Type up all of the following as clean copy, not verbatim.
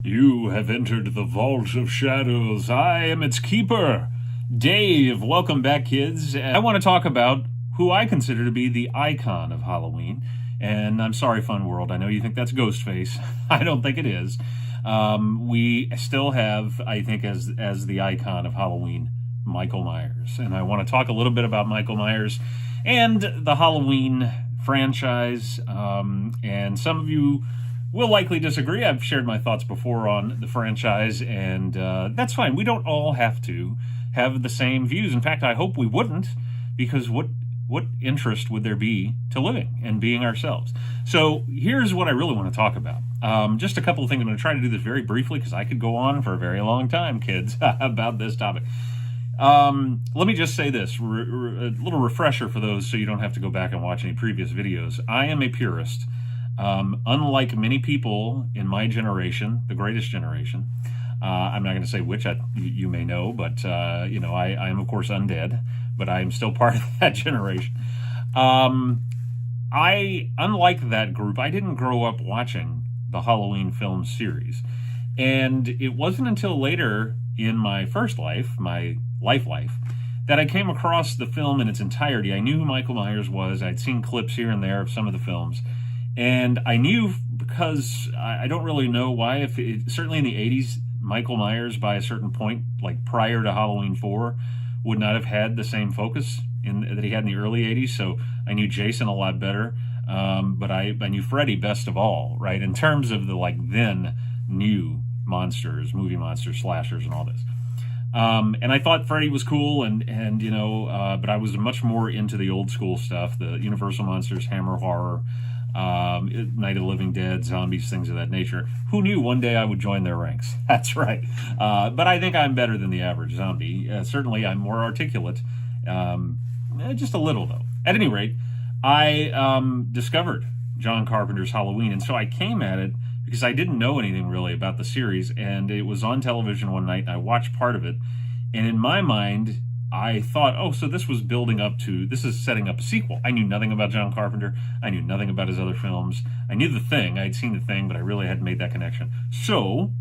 You have entered the Vault of Shadows. I am its keeper, Dave. Welcome back, kids. I want to talk about who I consider to be the icon of Halloween. And I'm sorry, Fun World, I know you think that's Ghostface. I don't think it is. We still have, I think, as the icon of Halloween, Michael Myers. And I want to talk a little bit about Michael Myers and the Halloween franchise. And some of you will likely disagree. I've shared my thoughts before on the franchise, and that's fine. We don't all have to have the same views. In fact, I hope we wouldn't, because what interest would there be to living and being ourselves? So here's what I really want to talk about. Just a couple of things. I'm going to try to do this very briefly because I could go on for a very long time, kids, about this topic. Let me just say this, a little refresher for those so you don't have to go back and watch any previous videos. I am a purist. Unlike many people in my generation, the greatest generation, I'm not going to say which, you may know, but I am, of course, undead, but I am still part of that generation. Unlike that group, I didn't grow up watching the Halloween film series. And it wasn't until later in my first life, my life, that I came across the film in its entirety. I knew who Michael Myers was. I'd seen clips here and there of some of the films. And I knew, because I don't really know why, certainly in the 80s, Michael Myers, by a certain point, like prior to Halloween 4, would not have had the same focus that he had in the early 80s. So I knew Jason a lot better, but I knew Freddy best of all, right? In terms of the then new monsters, movie monsters, slashers, and all this. And I thought Freddy was cool, but I was much more into the old school stuff, the Universal Monsters, Hammer Horror, Night of the Living Dead, zombies, things of that nature. Who knew one day I would join their ranks? That's right. But I think I'm better than the average zombie. Certainly I'm more articulate, just a little though. At any rate, I discovered John Carpenter's Halloween, and so I came at it because I didn't know anything really about the series, and it was on television one night, and I watched part of it, and in my mind, I thought, oh, so this is setting up a sequel. I knew nothing about John Carpenter. I knew nothing about his other films. I knew The Thing. I'd seen The Thing, but I really hadn't made that connection. So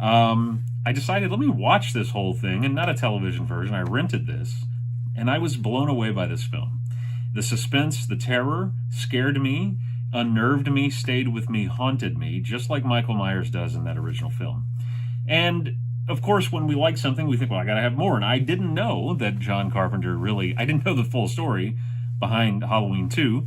I decided, let me watch this whole thing, and not a television version. I rented this, and I was blown away by this film. The suspense, the terror scared me, unnerved me, stayed with me, haunted me, just like Michael Myers does in that original film. And of course, when we like something, we think, well, I gotta have more. And I didn't know that John Carpenter I didn't know the full story behind Halloween 2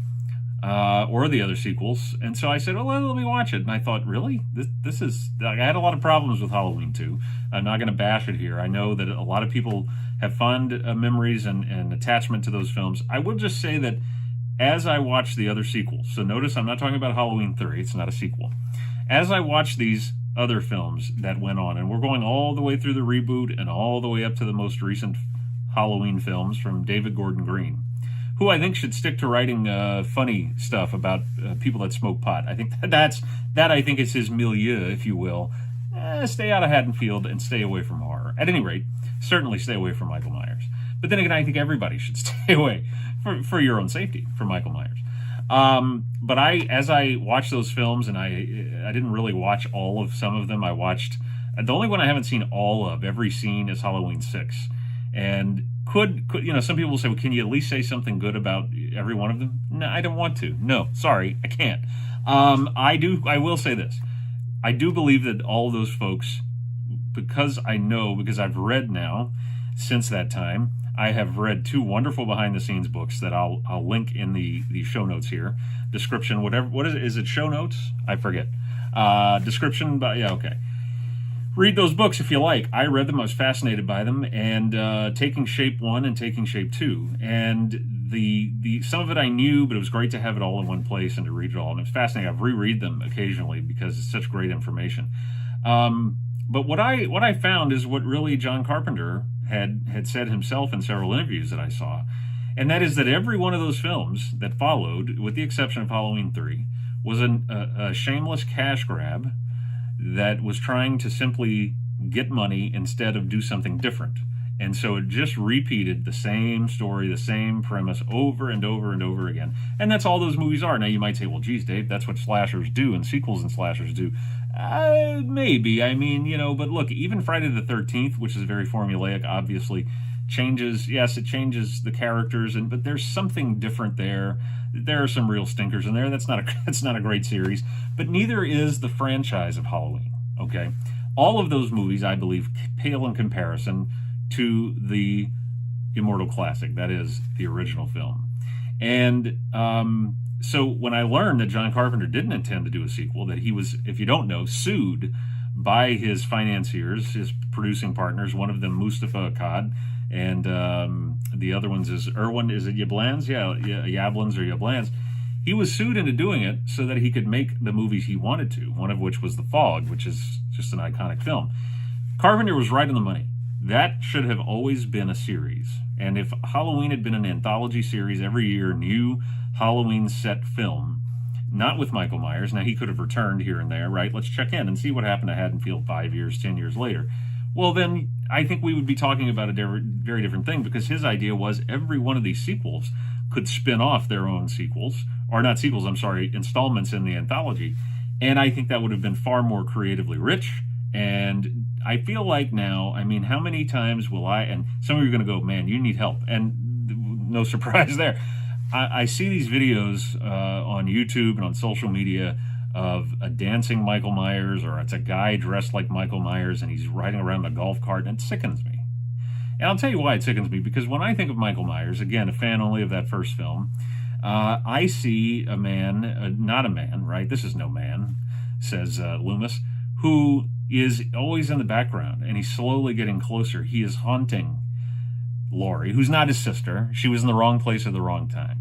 or the other sequels. And so I said, well, let me watch it. And I thought, really? I had a lot of problems with Halloween 2. I'm not gonna bash it here. I know that a lot of people have fond memories and attachment to those films. I will just say that as I watched the other sequels, so notice I'm not talking about Halloween 3, it's not a sequel. As I watched these other films that went on, and we're going all the way through the reboot and all the way up to the most recent Halloween films from David Gordon Green, who I think should stick to writing funny stuff about people that smoke pot. I think I think is his milieu, if you will. Stay out of Haddonfield and stay away from horror. At any rate, certainly stay away from Michael Myers. But then again, I think everybody should stay away for your own safety from Michael Myers. But as I watched those films, and I didn't really watch all of some of them. I watched the only one I haven't seen all of every scene is Halloween 6. And could some people will say, well, can you at least say something good about every one of them? No, I don't want to. No, sorry, I can't. I will say this. I do believe that all of those folks, because I've read now since that time, I have read 2 wonderful behind-the-scenes books that I'll link in the show notes here. Description, whatever. What is it? Is it show notes? I forget. Description, but yeah, okay. Read those books if you like. I read them. I was fascinated by them. And Taking Shape 1 and Taking Shape 2. And the some of it I knew, but it was great to have it all in one place and to read it all. And it was fascinating. I've reread them occasionally because it's such great information. But what I found is what really John Carpenter had said himself in several interviews that I saw, and that is that every one of those films that followed, with the exception of Halloween 3, was a shameless cash grab that was trying to simply get money instead of do something different. And so it just repeated the same story, the same premise over and over and over again. And that's all those movies are. Now you might say, well, geez, Dave, that's what slashers do and sequels and slashers do. Maybe. I mean, but look, even Friday the 13th, which is very formulaic, obviously changes. Yes, it changes the characters, but there's something different there. There are some real stinkers in there. That's not a great series, but neither is the franchise of Halloween. Okay, all of those movies, I believe, pale in comparison to the immortal classic, that is the original film. And so when I learned that John Carpenter didn't intend to do a sequel, that he was, if you don't know, sued by his financiers, his producing partners, one of them Mustafa Akkad, and the other ones is Irwin, is it Yablans? Yeah, Yablans or Yablans. He was sued into doing it so that he could make the movies he wanted to, one of which was The Fog, which is just an iconic film. Carpenter was right on the money. That should have always been a series. And if Halloween had been an anthology series every year, new Halloween set film, not with Michael Myers, now he could have returned here and there, right? Let's check in and see what happened to Haddonfield 5 years, 10 years later. Well, then I think we would be talking about a very different thing, because his idea was every one of these sequels could spin off their own sequels, or not sequels, I'm sorry, installments in the anthology. And I think that would have been far more creatively rich. And I feel like now, I mean, how many times will and some of you are going to go, man, you need help. And no surprise there. I see these videos on YouTube and on social media of a dancing Michael Myers, or it's a guy dressed like Michael Myers and he's riding around a golf cart, and it sickens me. And I'll tell you why it sickens me, because when I think of Michael Myers, again, a fan only of that first film, I see a man, not a man, right? This is no man, says Loomis, who is always in the background, and he's slowly getting closer. He is haunting Laurie, who's not his sister. She was in the wrong place at the wrong time.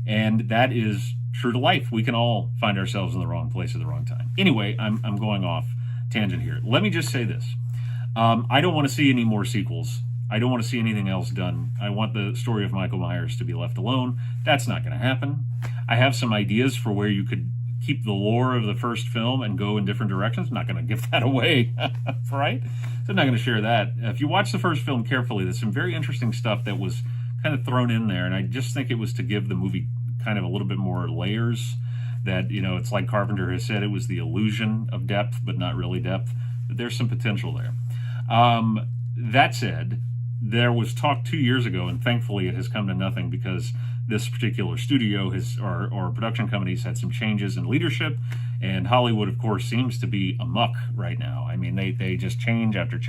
And that is true to life. We can all find ourselves in the wrong place at the wrong time. Anyway, I'm going off tangent here. Let me just say this. I don't want to see any more sequels. I don't want to see anything else done. I want the story of Michael Myers to be left alone. That's not going to happen. I have some ideas for where you could keep the lore of the first film and go in different directions. I'm not going to give that away, right? So I'm not going to share that. If you watch the first film carefully, there's some very interesting stuff that was kind of thrown in there, and I just think it was to give the movie kind of a little bit more layers. That, it's like Carpenter has said, it was the illusion of depth, but not really depth. But there's some potential there. That said, there was talk 2 years ago, and thankfully it has come to nothing, because this particular studio or production companies had some changes in leadership, and Hollywood, of course, seems to be amuck right now. I mean, they just change after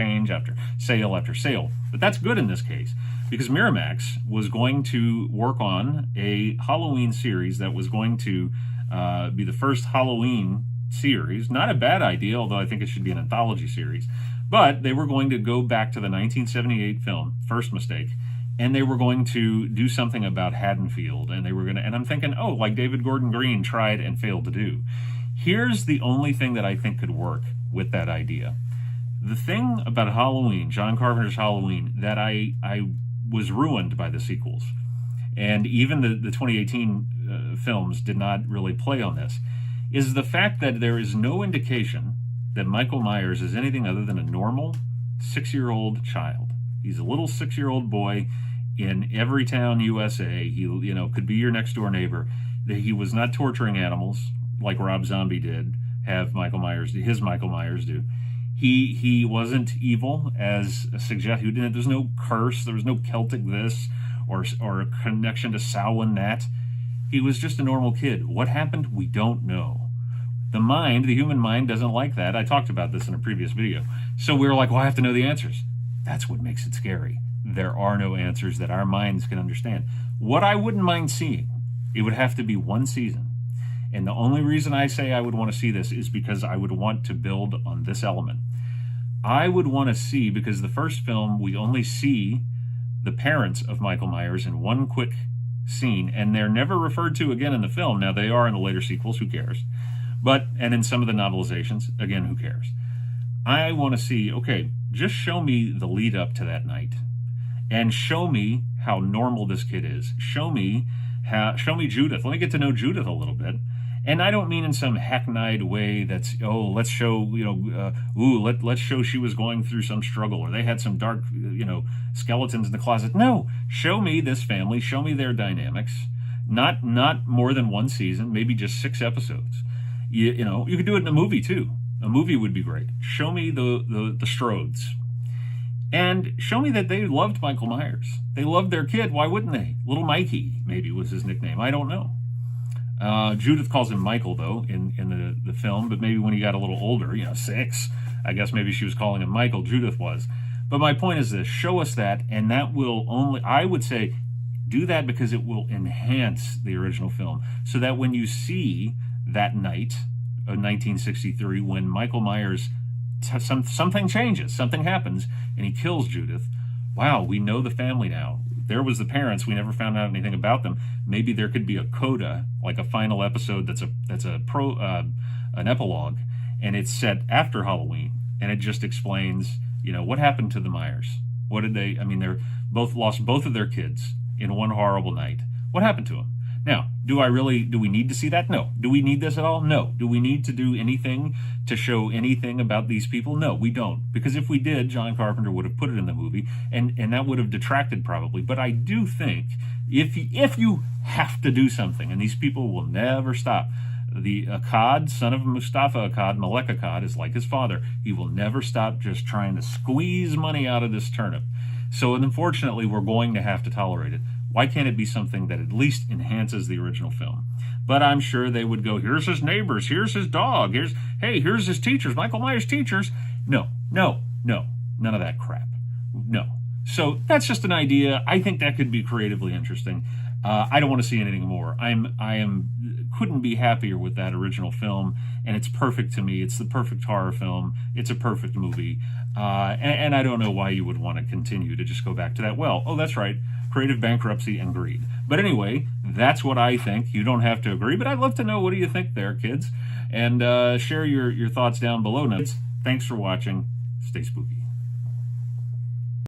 sale after sale. But that's good in this case, because Miramax was going to work on a Halloween series that was going to be the first Halloween series. Not a bad idea, although I think it should be an anthology series. But they were going to go back to the 1978 film, first mistake, and they were going to do something about Haddonfield, and I'm thinking, like David Gordon Green tried and failed to do. Here's the only thing that I think could work with that idea. The thing about Halloween, John Carpenter's Halloween, that I was ruined by the sequels, and even the 2018 films did not really play on this, is the fact that there is no indication that Michael Myers is anything other than a normal 6-year-old child. He's a little 6-year-old boy in Everytown, USA. He, could be your next door neighbor. He was not torturing animals like Rob Zombie did, his Michael Myers do. He wasn't evil as suggested. There's no curse. There was no Celtic this or a connection to Samhain that. He was just a normal kid. What happened? We don't know. The human mind doesn't like that. I talked about this in a previous video. So we were like, well, I have to know the answers. That's what makes it scary. There are no answers that our minds can understand. What I wouldn't mind seeing, it would have to be one season. And the only reason I say I would want to see this is because I would want to build on this element. I would want to see, because the first film, we only see the parents of Michael Myers in one quick scene, and they're never referred to again in the film. Now, they are in the later sequels, who cares? And in some of the novelizations, again, who cares? I want to see, okay, just show me the lead up to that night, and show me how normal this kid is. Show me Judith. Let me get to know Judith a little bit, And I don't mean in some hackneyed way that's, oh, let's show, let's show she was going through some struggle or they had some dark, skeletons in the closet. No, show me this family, show me their dynamics. Not more than one season, maybe just 6 episodes. You could do it in a movie too. A movie would be great. Show me the Strodes. And show me that they loved Michael Myers. They loved their kid. Why wouldn't they? Little Mikey, maybe, was his nickname. I don't know. Judith calls him Michael, though, in the film, but maybe when he got a little older, 6, I guess maybe she was calling him Michael, Judith was. But my point is this, show us that, and that will only, I would say, do that because it will enhance the original film, so that when you see that night of 1963, when Michael Myers, something changes, something happens, and he kills Judith, wow, we know the family now. There was the parents. We never found out anything about them. Maybe there could be a coda, like a final episode that's an epilogue, and it's set after Halloween, and it just explains, what happened to the Myers. What did they? I mean, they're lost both of their kids in one horrible night. What happened to them? Now, do we need to see that? No. Do we need this at all? No. Do we need to do anything to show anything about these people? No, we don't. Because if we did, John Carpenter would have put it in the movie, and that would have detracted probably. But I do think if you have to do something, and these people will never stop. The Akkad, son of Mustafa Akkad, Malek Akkad, is like his father. He will never stop just trying to squeeze money out of this turnip. So unfortunately, we're going to have to tolerate it. Why can't it be something that at least enhances the original film? But I'm sure they would go, here's his neighbors, here's his dog, here's his teachers, Michael Myers' teachers. No, none of that crap. No. So that's just an idea. I think that could be creatively interesting. I don't want to see anything more. Couldn't be happier with that original film, and it's perfect to me. It's the perfect horror film. It's a perfect movie. And I don't know why you would want to continue to just go back to that. Well, oh, that's right. Creative bankruptcy and greed. But anyway, that's what I think. You don't have to agree, but I'd love to know, what do you think there, kids? And share your thoughts down below. Thanks for watching. Stay spooky.